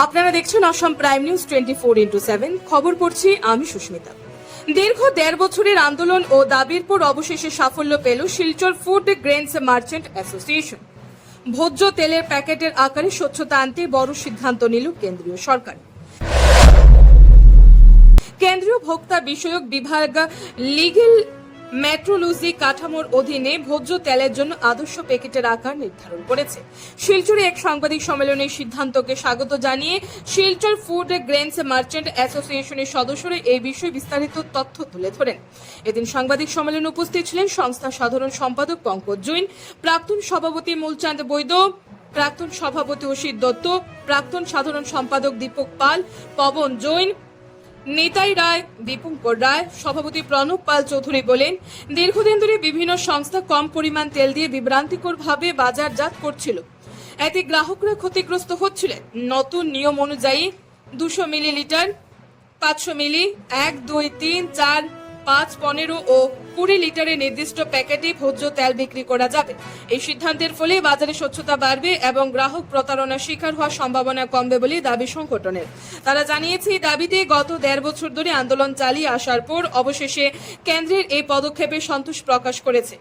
আপনারা দেখছেন Assam prime news 24x7 খবর পড়ছি আমি সুস্মিতা। দীর্ঘ 1.5 বছরের আন্দোলন ও দাবির পর অবশেষে সাফল্য পেল Silchar food grains merchant association. ভোজ্য তেলের প্যাকেটের আকারে স্বচ্ছতা আনতে বড় সিদ্ধান্ত নিল কেন্দ্রীয় সরকার। কেন্দ্রীয় ভোক্তা বিষয়ক বিভাগ লিগ্যাল মেট্রোলজি কাঠামোর অধীনে ভোজ্য তেলের জন্য আদর্শ প্যাকেটের আকার নির্ধারণ করেছে। শিলচরে এক সাংবাদিক সম্মেলনে সিদ্ধান্তকে স্বাগত জানিয়ে শিলচর ফুড গ্রেনস মার্চেন্ট অ্যাসোসিয়েশনের সদস্যরা এই বিষয়ে বিস্তারিত তথ্য তুলে ধরেন। এদিন সাংবাদিক সম্মেলনে উপস্থিত ছিলেন সংস্থার সাধারণ সম্পাদক পঙ্কজ জৈন, প্রাক্তন সভাপতি মূলচাঁদ বৈদ্য, প্রাক্তন সভাপতি অসিত দত্ত, প্রাক্তন সাধারণ সম্পাদক দীপক পাল, পবন জৈন, নিতাই রায়, দীপঙ্কর রায়, সভাপতি প্রণব পাল চৌধুরী বলেন, দীর্ঘদিন ধরে বিভিন্ন সংস্থা কম পরিমাণ তেল দিয়ে বিভ্রান্তিকরভাবে বাজারজাত করছিল। এতে গ্রাহকরা ক্ষতিগ্রস্ত হচ্ছিলেন। নতুন নিয়ম অনুযায়ী 200 মিলিলিটার, 500 মিলি, 1, 2, 3, 4, 5, 15 ও 20 লিটারের নির্দিষ্ট প্যাকেটে ভোজ্য তেল বিক্রি করা যাবে। এই সিদ্ধান্তের ফলে বাজারে স্বচ্ছতা বাড়বে এবং গ্রাহক প্রতারণার শিকার হওয়ার সম্ভাবনা কমবে বলে দাবি সংগঠনের। তারা জানিয়েছে, এই দাবিতে গত 1.5 বছর ধরে আন্দোলন চালিয়ে আসার পর অবশেষে কেন্দ্রের এই পদক্ষেপে সন্তোষ প্রকাশ করেছে।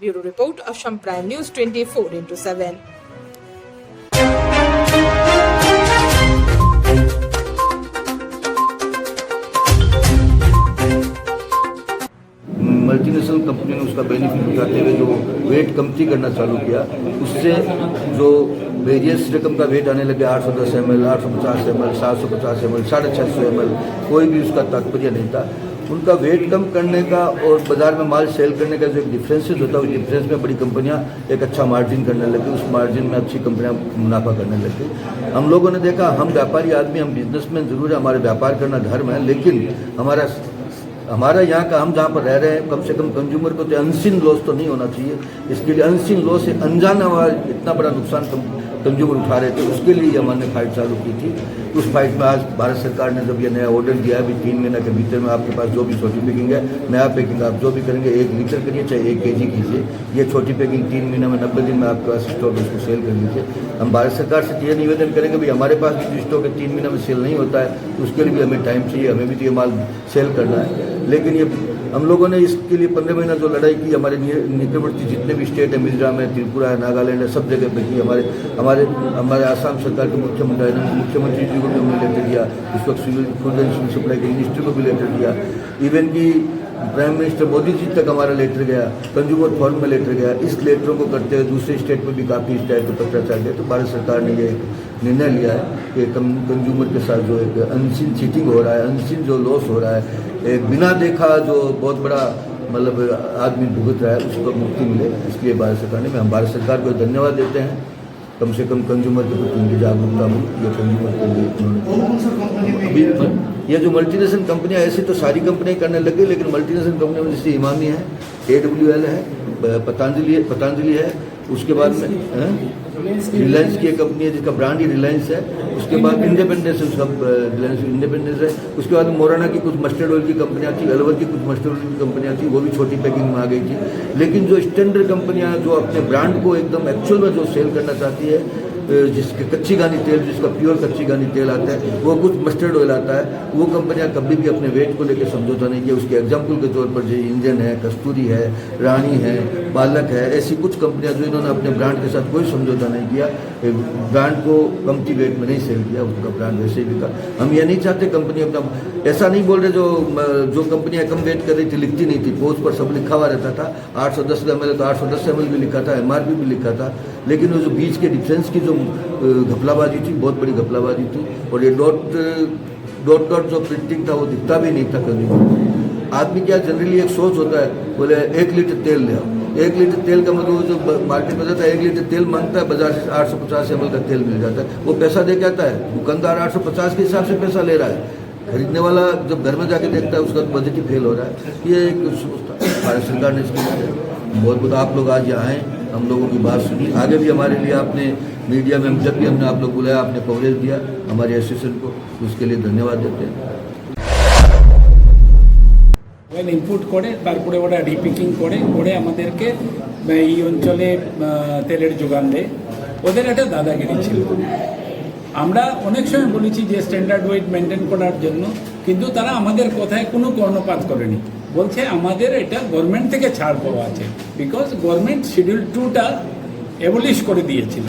Bureau report, Assam prime news 24x7। Multinational company ने उसका बेनिफिट उठाते हुए जो वेट कमती करना चालू किया, उससे जो वेरियस रकम का वेट आने लगे 810 ml, 850 ml, 750 ml, 650 ml, कोई भी उसका तात्पर्य नहीं था। उनका वेट कम करने का और बाजार में माल सेल करने का जो एक डिफरेंसेस होता है, उस डिफरेंस में बड़ी कंपनियां एक अच्छा मार्जिन करने लगी, उस मार्जिन में अच्छी कंपनियां मुनाफा करने लगी। हम लोगों ने देखा, हम व्यापारी आदमी, हम बिजनेसमैन जरूर है, हमारे व्यापार करना धर्म है, लेकिन हमारा यहाँ का हम जहाँ पर रह रहे हैं, कम से कम कंज्यूमर को तो अनसीन लॉस तो नहीं होना चाहिए। इसके लिए अनसीन लॉस से अनजाना हुआ इतना बड़ा नुकसान कंज्यूमर उठा रहे थे, उसके लिए हमने फाइट चालू की थी। उस फाइट में आज भारत सरकार ने जब ये नया ऑर्डर दिया है, 3 महीने के भीतर में आपके पास जो भी छोटी पैकिंग है, नया पैकिंग आप जो भी करेंगे 1 लीटर करिए चाहे 1 kg कीजिए, ये छोटी पैकिंग 3 महीने में 90 दिन में आपके पास स्टॉक उसको सेल कर लीजिए। हम भारत सरकार से ये निवेदन करेंगे, भाई हमारे पास भी स्टॉक है 3 महीने में सेल नहीं होता है, तो उसके लिए भी हमें टाइम चाहिए, हमें भी तो ये माल सेल करना है। लेकिन ये हम लोगों ने इसके लिए 15 महीना जो लड़ाई की, हमारे निकटवर्ती जितने भी स्टेट है, मिजोरम है, त्रिपुरा है, नागालैंड है, सब जगह पे की। हमारे आसाम सरकार के मुख्यमंत्री जी को भी हमने लेटर दिया, इस वक्त civil food and civil supply के मिनिस्टर को भी लेटर दिया, इवन की प्राइम मिनिस्टर मोदी जी तक हमारा लेटर गया, कंज्यूमर फोरम में लेटर गया। इस लेटरों को करते हुए दूसरे स्टेट में भी काफ़ी इस टाइप के पत्राचार गए, तो भारत सरकार ने ये निर्णय लिया है कि कंज्यूमर के साथ जो एक अनसीन चीटिंग हो रहा है, अनसीन जो लॉस हो रहा है, एक बिना देखा जो बहुत बड़ा मतलब आदमी भुगत रहा है, उसको मुक्ति मिले। इसलिए भारत सरकार ने, हम भारत सरकार को धन्यवाद देते हैं, कम से कम कंज्यूमर के प्रति उनकी जागरूकता हो, ये कंज्यूमर के लिए अभी ये जो मल्टीनेशनल कंपनियां, ऐसी तो सारी कंपनियां करने लगी, लेकिन मल्टीनेशनल कंपनियों में जैसे इमामी है, AWL है, पतंजलि है, उसके बाद में रिलायंस की एक कंपनी है जिसका ब्रांड ही रिलायंस है, उसके बाद इंडिपेंडेंस रिलायंस इंडिपेंडेंस है, उसके बाद मोराना की कुछ मस्टर्ड ऑयल की कंपनियां थी, अलवर की कुछ मस्टर्ड ऑयल की कंपनियां थी, वो भी छोटी पैकिंग में आ गई थी। लेकिन जो स्टैंडर्ड कंपनियां जो अपने ब्रांड को एकदम एक्चुअल में जो सेल करना चाहती है, जिसके कच्ची घानी तेल, जिसका प्योर कच्ची घानी तेल आता है, वो कुछ मस्टर्ड ऑयल आता है, वो कंपनियां कभी भी अपने वेट को लेकर समझौता नहीं किया। उसके एग्जाम्पल के तौर पर जो इंजन है, कस्तूरी है, रानी है, बालक है, ऐसी कुछ कंपनियां जो इन्होंने अपने ब्रांड के साथ कोई समझौता नहीं किया, ब्रांड को कमती वेट में नहीं सेल किया, उसका ब्रांड वैसे ही बिका। हम ये नहीं चाहते कंपनी अपना, ऐसा नहीं बोल रहे जो कंपनियां कम वेट कर रही थी लिखती नहीं थी, पोस्ट पर सब लिखा हुआ रहता था, 810 ml तो 810 ml भी लिखा था, MRP भी लिखा था, लेकिन वो जो बीच के डिफरेंस की जो घपलाबाजी थी, बहुत बड़ी घपलाबाजी थी। और ये डॉट जो प्रिंटिंग था वो दिखता भी नहीं था कभी। आदमी क्या जनरली एक सोच होता है, बोले 1 लीटर तेल ले आओ, 1 लीटर तेल का मतलब जो मार्केट में जाता है 1 लीटर तेल मांगता है, बाजार से 850 ml का तेल मिल जाता है, वो पैसा दे के आता है, दुकानदार 850 के हिसाब से पैसा ले रहा है, खरीदने वाला जब घर में जाके देखता है उसका बजट ही फेल हो रहा है। ये एक सोचता है भारत सरकार ने इसके लिए बहुत आप लोग आज यहाँ आए, हम लोगों की बात सुनी, आगे भी हमारे लिए आपने मीडिया में जब भी हमने आप लोग बुलाया, आपने कवरेज दिया हमारे एसोसिएशन को, उसके लिए धन्यवाद देते हैं। ইনপুট করে তারপরে ওরা রিপিকিং করে আমাদেরকে এই অঞ্চলে তেলের যোগান দেয়। ওদের একটা দাদাগিরি ছিল। আমরা অনেক সময় বলেছি যে স্ট্যান্ডার্ড ওয়েট মেনটেন করার জন্য, কিন্তু তারা আমাদের কথায় কোনো কর্ণপাত করেনি। বলছে আমাদের এটা গভর্নমেন্ট থেকে ছাড় পাওয়া আছে, বিকজ গভর্নমেন্ট শিডিউল 2টা অ্যাবলিশ করে দিয়েছিল।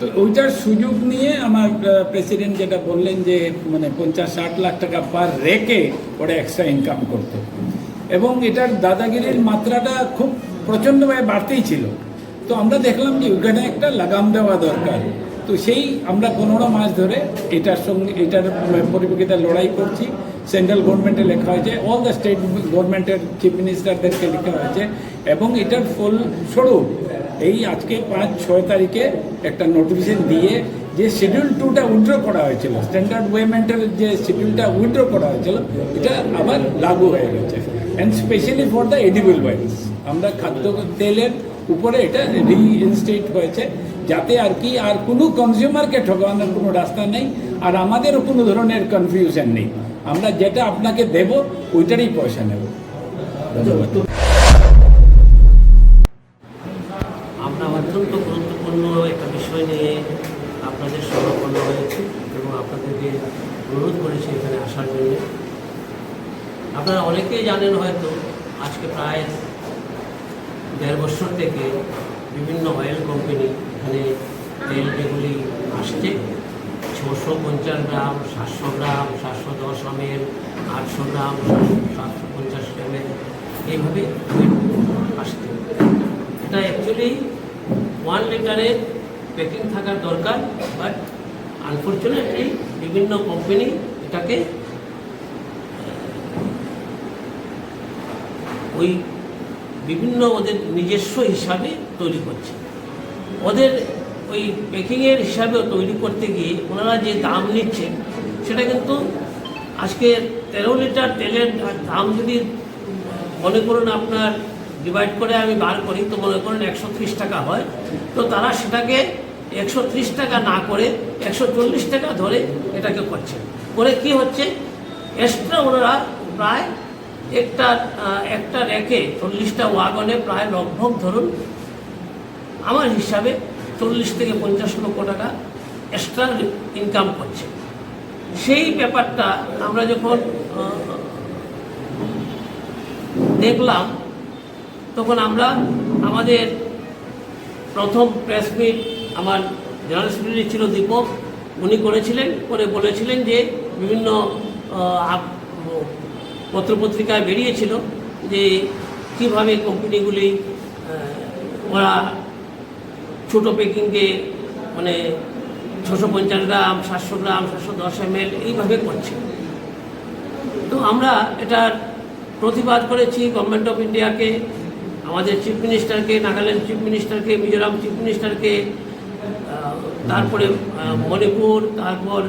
তো ওইটার সুযোগ নিয়ে আমার প্রেসিডেন্ট যেটা বললেন যে মানে 50-60 লাখ টাকা পার রেখে ওরা এক্সট্রা ইনকাম করতো, এবং এটার দাদাগিরির মাত্রাটা খুব প্রচণ্ডভাবে বাড়তেই ছিল। তো আমরা দেখলাম যে ওইখানে একটা লাগাম দেওয়া দরকার। তো সেই আমরা 15 মাস ধরে এটার পরিপ্রেক্ষিতে লড়াই করছি। সেন্ট্রাল গভর্নমেন্টে লেখা হয়েছে, অল দ্য স্টেট গভর্নমেন্টের চিফ মিনিস্টারদেরকে লেখা হয়েছে, এবং এটার ফলস্বরূপ এই আজকে 5-6 তারিখে একটা নোটিফিকেশন দিয়ে যে শিডিউল 2টা উইথড্র করা হয়েছিল, স্ট্যান্ডার্ড ওয়েমেন্টের যে শিডিউলটা উইথড্র করা হয়েছিল, এটা আবার লাগু হয়ে গেছে। And specially for the edible oils, আমরা খাদ্য তেলের উপরে এটা রিইনস্টেট হয়েছে, যাতে আর কি আর কোনো কনজিউমারকে ঠকানোর কোনো রাস্তা নেই, আর আমাদেরও কোনো ধরনের কনফিউশন নেই। আমরা যেটা আপনাকে দেব ওইটারই পয়সা নেব। ধন্যবাদ। আমরা অত্যন্ত গুরুত্বপূর্ণ একটা বিষয় নিয়ে আপনাদের সমাপন্ন হয়েছে এবং আপনাদেরকে অনুরোধ করেছি এখানে আসার জন্য। আপনারা অনেকেই জানেন হয়তো আজকে প্রায় 1.5 বছর থেকে বিভিন্ন অয়েল কোম্পানি এখানে তেল যেগুলি আসছে 650 গ্রাম, 700 গ্রাম, 710 ml, 800 গ্রাম, 750 ml এইভাবে আসছে। এটা অ্যাকচুয়ালি 1 লিটারের প্যাকিং থাকার দরকার, বাট আনফর্চুনেটলি বিভিন্ন কোম্পানি এটাকে ওই বিভিন্ন ওদের নিজস্ব হিসাবে তৈরি করছে। ওদের ওই প্যাকিংয়ের হিসাবে তৈরি করতে গিয়ে ওনারা যে দাম নিচ্ছেন সেটা কিন্তু আজকে 13 লিটার তেলের দাম যদি মনে করুন আপনার ডিভাইড করে আমি বার করি, তো মনে করেন 130 টাকা হয়, তো তারা সেটাকে 130 টাকা না করে 140 টাকা ধরে এটাকে করছে। করে কি হচ্ছে, এক্সট্রা ওনারা প্রায় একটা রেখে 40টা ওয়াগনে প্রায় লগভগ ধরুন আমার হিসাবে 40 থেকে 50 লক্ষ টাকা এক্সট্রা ইনকাম করছে। সেই ব্যাপারটা আমরা যখন দেখলাম, তখন আমরা আমাদের প্রথম প্রেস মিট আমার জেনারেল সেক্রেটারি ছিল দীপক, উনি করেছিলেন, করে বলেছিলেন যে বিভিন্ন পত্রপত্রিকায় বেরিয়েছিল যে কীভাবে কোম্পানিগুলি ওরা ছোটো প্যাকিংকে মানে 650 গ্রাম, 700 গ্রাম, 710 ml এইভাবে করছে। তো আমরা এটার প্রতিবাদ করেছি গভর্নমেন্ট অফ ইন্ডিয়াকে, আমাদের চিফ মিনিস্টারকে, নাগাল্যান্ড চিফ মিনিস্টারকে, মিজোরাম চিফ মিনিস্টারকে, তারপরে মণিপুর, তারপর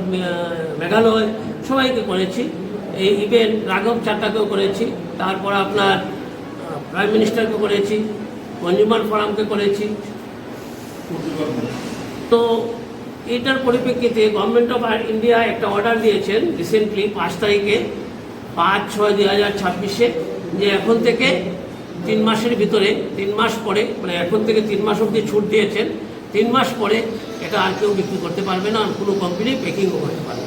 মেঘালয়, সবাইকে করেছি। এই ইভেন রাঘব চাট্টাকেও করেছি, তারপর আপনার প্রাইম মিনিস্টারকে করেছি, কনজিউমার ফোরামকে করেছি। তো এটার পরিপ্রেক্ষিতে গভর্নমেন্ট অফ ইন্ডিয়া একটা অর্ডার দিয়েছেন রিসেন্টলি 5 তারিখে 5/6/2026 যে এখন থেকে 3 মাসের ভিতরে, 3 মাস পরে, মানে এখন থেকে 3 মাস অবধি ছুট দিয়েছেন, 3 মাস পরে এটা আর কেউ বিক্রি করতে পারবে না, আর কোনো কোম্পানি প্যাকিংও করতে পারবে না।